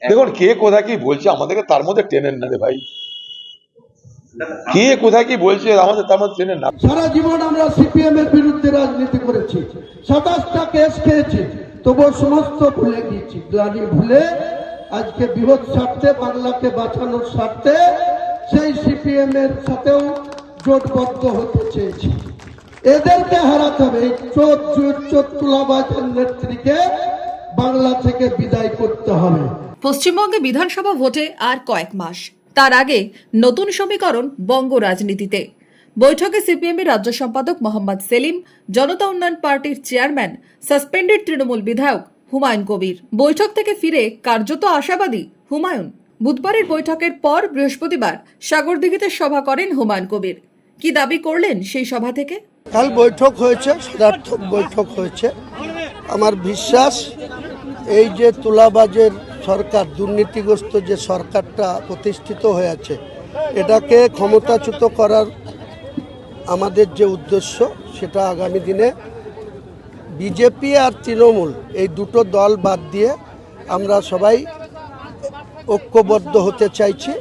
দেখুন কে কোথায় কি বলছে আমাদেরকে তার মধ্যে টেনেন না রে ভাই, কে কোথায় কি বলছে আমাদের তার মধ্যে টেনেন না। সারা জীবন আমরা সিপিএম এর বিরুদ্ধে রাজনীতি করেছি, 27টা কেস খেয়েছি, তবুও সমস্ত ভুলে গিয়েছি। গ্লানি ভুলে আজকে বৃহৎ স্বার্থে, বাংলাকে বাঁচানোর স্বার্থে সেই সিপিএম এর সাথেও জোটবদ্ধ হতে চেয়েছি। এদেরকে হারাতে হবে। এই চোর তুলাবাজের নেত্রীকে বাংলা থেকে বিদায় করতে হবে। পশ্চিমবঙ্গে বিধানসভা ভোটে আর কয়েক মাস, তার আগে নতুন সমীকরণ বঙ্গ রাজনীতিতে। বৈঠকে সিপিএমের রাজ্য সম্পাদক মোহাম্মদ সেলিম, জনতা উন্নয়ন পার্টির চেয়ারম্যান, সাসপেন্ডেড তৃণমূল বিধায়ক হুমায়ুন কবির। বৈঠক থেকে ফিরে কার্যত আশাবাদী হুমায়ুন। বুধবারের বৈঠকের পর বৃহস্পতিবার সাগরদিঘিতে সভা করেন হুমায়ুন কবির। কি দাবি করলেন সেই সভা থেকে? কাল বৈঠক হয়েছে, সদার্থক বৈঠক হয়েছে। আমার বিশ্বাস এই যে তুলাবাজের সরকার, দুর্নীতিগ্রস্ত যে সরকারটা প্রতিষ্ঠিত হয়েছে, এটাকে ক্ষমতাচ্যুত করার আমাদের যে উদ্দেশ্য, সেটা আগামী দিনে বিজেপি আর তৃণমূল এই দুটো দল বাদ দিয়ে আমরা সবাই ঐক্যবদ্ধ হতে চাইছি।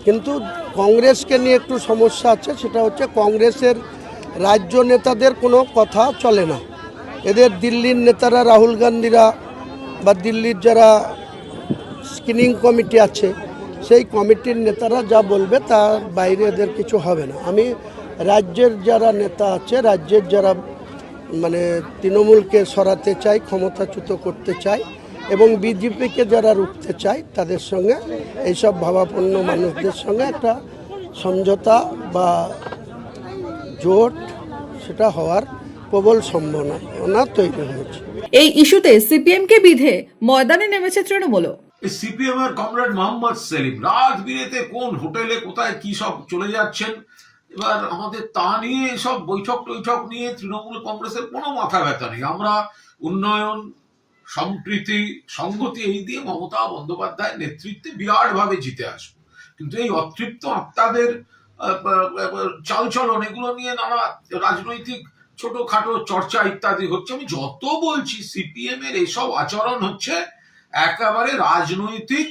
কিন্তু কংগ্রেসকে নিয়ে একটু সমস্যা আছে, সেটা হচ্ছে কংগ্রেসের রাজ্য নেতাদের কোনো কথা চলে না। এদের দিল্লির নেতারা, রাহুল গান্ধীরা বা দিল্লির যারা স্ক্রিনিং কমিটি আছে, সেই কমিটির নেতারা যা বলবে তার বাইরে এদের কিছু হবে না। আমি রাজ্যের যারা নেতা আছে, রাজ্যের যারা তৃণমূলকে সরাতে চাই, ক্ষমতাচ্যুত করতে চাই এবং বিজেপিকে যারা রুখতে চাই, তাদের সঙ্গে এইসব ভাবাপন্ন মানুষদের সঙ্গে একটা সমঝোতা বা জোট সেটা হওয়ার প্রবল সম্ভাবনা তৈরি হয়েছে। এই ইস্যুতে সিপিএম কে বিধে ময়দানে নেমেছে তৃণমূলও। সিপিএম এর কমরেড মোহাম্মদ সেলিম রাত বিরেতে কোন হোটেলে কোথায় কি সব চলে যাচ্ছেন। এবার আমাদের তা নিয়ে সব বৈঠক নিয়ে তৃণমূল কংগ্রেসের কোনো মাথা ব্যথা নেই। আমরা উন্নয়ন, সম্প্রীতি, সংগতি এই দিয়ে মমতা বন্দ্যোপাধ্যায়ের নেতৃত্বে বিরাট ভাবে জিতে আসবো। কিন্তু এই অতৃপ্ত আত্মাদের চালচলন, এগুলো নিয়ে নানা রাজনৈতিক ছোটখাটো চর্চা ইত্যাদি হচ্ছে। আমি যত বলছি সিপিএম এর এসব আচরণ হচ্ছে একেবারে রাজনৈতিক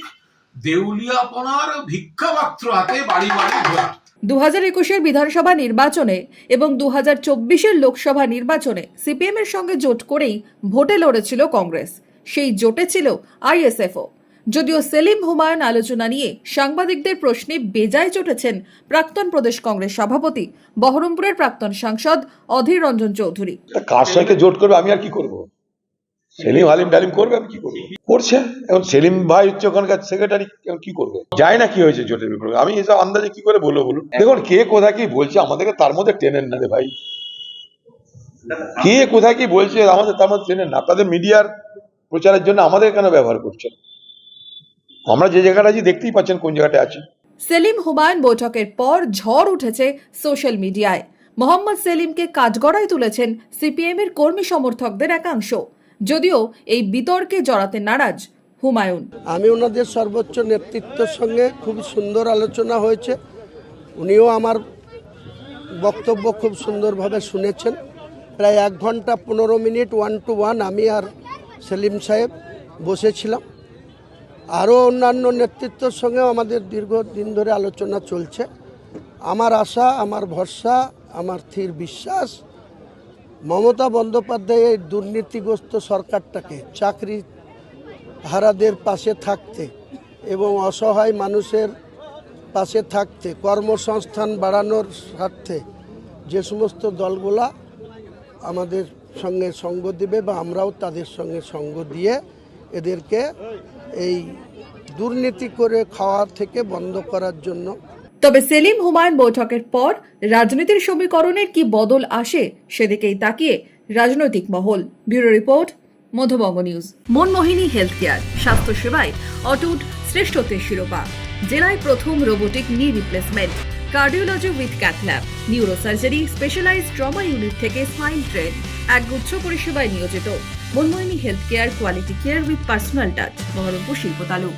দেউলিয়াপনার ভিক্ষাপাত্র হাতে বাড়ি বাড়ি ঘোরা। 2021-এর বিধানসভা নির্বাচনে এবং 2024-এর লোকসভা নির্বাচনে সিপিএম এর সঙ্গে জোট করেই ভোটে লড়েছিল কংগ্রেস। সেই জোটে ছিল আইএসএফও। যদিও সেলিম হুমায়ুন আলোচনা নিয়ে সাংবাদিকদের প্রশ্নে বেজায় চটেছেন প্রাক্তন প্রদেশ কংগ্রেস সভাপতি, বহরমপুরের প্রাক্তন সাংসদ অধীর রঞ্জন চৌধুরী। কার সঙ্গে জোট করবে আমি আর কি করব? সেলিম হালিম ডালিম করবে, আমি কি করবো? করছে এখন সেলিম ভাই হচ্ছে ওখানকার সেক্রেটারি, কি করবে? যায় না কি হয়েছে জোটের ব্যাপারে, আমি এসব আন্দাজে কি করে বলবো বলুন? দেখুন কে কোথায় কি বলছে আমাদেরকে তার মধ্যে টেনেন না রে ভাই, কে কোথায় কি বলছে আমাদের তার মধ্যে টেনেন না। আপনাদের মিডিয়ার প্রচারের জন্য আমাদের কেন ব্যবহার করছেন? আমরা যে জায়গাটা আছি দেখতেই পাচ্ছেন কোন জায়গাটা আছি। সেলিম হুমায়ুন বৈঠকের পর ঝড় উঠেছে সোশ্যাল মিডিয়ায়। মোহাম্মদ সেলিমকে কাঠগড়ায় তুলেছেন সিপিএম এর কর্মী সমর্থকদের একাংশ। যদিও এই বিতর্কে জড়াতে নারাজ হুমায়ুন। আমি ওনাদের সর্বোচ্চ নেতৃত্বের সঙ্গে খুব সুন্দর আলোচনা হয়েছে। উনিও আমার বক্তব্য খুব সুন্দরভাবে শুনেছেন। প্রায় 1 ঘন্টা 15 মিনিট 1 to 1 আমি আর সেলিম সাহেব বসেছিলাম। আরও অন্যান্য নেতৃত্বের সঙ্গেও আমাদের দীর্ঘদিন ধরে আলোচনা চলছে। আমার আশা, আমার ভরসা, আমার স্থির বিশ্বাস, মমতা বন্দ্যোপাধ্যায় এই দুর্নীতিগ্রস্ত সরকারটাকে চাকরি হারাদের পাশে থাকতে এবং অসহায় মানুষের পাশে থাকতে, কর্মসংস্থান বাড়ানোর স্বার্থে যে সমস্ত দলগুলা আমাদের সঙ্গে সঙ্গ দিবে বা আমরাও তাদের সঙ্গে সঙ্গ দিয়ে এদেরকে এই দুর্নীতি করে খাওয়া থেকে বন্ধ করার জন্য। তবে সেলিম হুমায়ুন বৈঠকের পর রাজনীতির সমীকরণের কি বদল আসে সেদিকেই তাকিয়ে রাজনৈতিক মহল। Bureau report, Madhyabanga news. Manmohini health care, স্বাস্থ্য সেবায় অটুট শ্রেষ্ঠত্বের শিরোপা। জেলায় প্রথম robotic knee replacement, cardiology with cath lab, neurosurgery, specialised trauma unit থেকে স্পাইন ট্রেন, একগুচ্ছ পরিষেবায় নিয়োজিত। Manmohini health care, quality care with personal touch, Baharampur শিল্প তালুক।